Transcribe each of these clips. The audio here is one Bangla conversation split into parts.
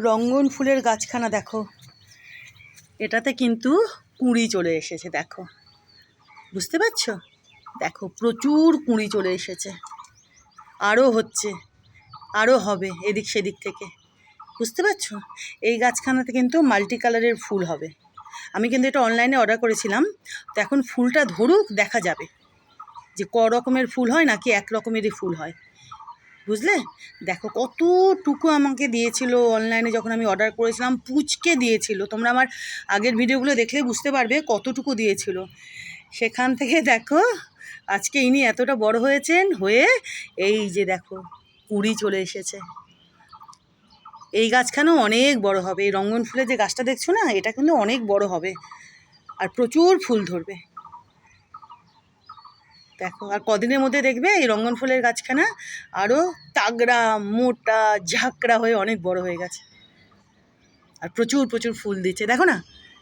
রঙ্গন ফুলের গাছখানা দেখো, এটাতে কিন্তু কুঁড়ি চলে এসেছে। দেখো, বুঝতে পারছো? দেখো প্রচুর কুঁড়ি চলে এসেছে, আরও হচ্ছে, আরও হবে এদিক সেদিক থেকে। বুঝতে পারছো? এই গাছখানাতে কিন্তু মাল্টি কালারের ফুল হবে। আমি কিন্তু এটা অনলাইনে অর্ডার করেছিলাম, তো এখন ফুলটা ধরুক, দেখা যাবে যে ক রকমের ফুল হয় নাকি এক রকমেরই ফুল হয়। বুঝলে? দেখো কতটুকু আমাকে দিয়েছিল অনলাইনে, যখন আমি অর্ডার করেছিলাম পুচকে দিয়েছিল। তোমরা আমার আগের ভিডিওগুলো দেখলে বুঝতে পারবে কতটুকু দিয়েছিল। সেখান থেকে দেখো আজকে ইনি এতটা বড় হয়েছেন, হয়ে এই যে দেখো কুঁড়ি চলে এসেছে। এই গাছখানেও অনেক বড় হবে। এই রঙ্গন ফুলের যে গাছটা দেখছো না, এটা কিন্তু অনেক বড় হবে আর প্রচুর ফুল ধরবে। দেখো আর কদিনের মধ্যে দেখবে এই রঙ্গন ফুলের গাছখানা আরও তাগড়া মোটা ঝাঁকড়া হয়ে অনেক বড় হয়ে গেছে আর প্রচুর প্রচুর ফুল দিচ্ছে। দেখো না,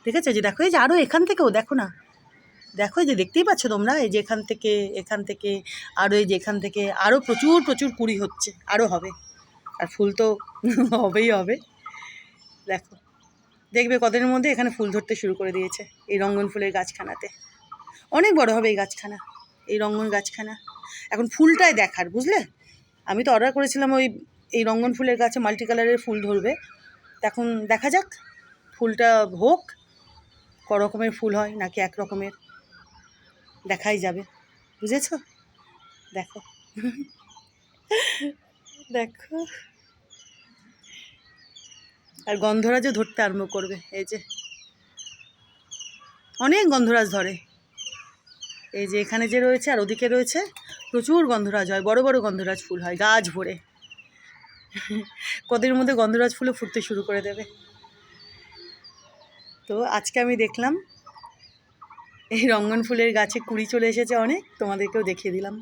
দেখেছো? যে দেখো এই যে আরও এখান থেকেও দেখো না, দেখো এই যে দেখতেই পাচ্ছ তোমরা, এই যে এখান থেকে আরও এই যে এখান থেকে আরও প্রচুর প্রচুর কুঁড়ি হচ্ছে, আরও হবে। আর ফুল তো হবেই হবে। দেখো দেখবে কদিনের মধ্যে এখানে ফুল ধরতে শুরু করে দিয়েছে এই রঙ্গন ফুলের গাছখানাতে। অনেক বড় হবে এই গাছখানা, এই রঙ্গন গাছখানা। এখন ফুলটাই দেখার, বুঝলে? আমি তো অর্ডার করেছিলাম এই রঙ্গন ফুলের গাছে মাল্টি কালারের ফুল ধরবে। এখন দেখা যাক ফুলটা হোক, ক রকমের ফুল হয় নাকি এক রকমের, দেখাই যাবে। বুঝেছ? দেখো দেখো, আর গন্ধরাজও ধরতে আরম্ভ করবে। এই যে অনেক গন্ধরাজ ধরে, এই যে এখানে যে রয়েছে আর ওদিকে রয়েছে, প্রচুর গন্ধরাজ হয়, বড় বড় গন্ধরাজ ফুল হয় গাছ ভরে। কদিনের মধ্যে গন্ধরাজ ফুলও ফুটতে শুরু করে দেবে। তো আজকে আমি দেখলাম এই রঙ্গন ফুলের গাছে কুঁড়ি চলে এসেছে অনেক, তোমাদেরকেও দেখিয়ে দিলাম।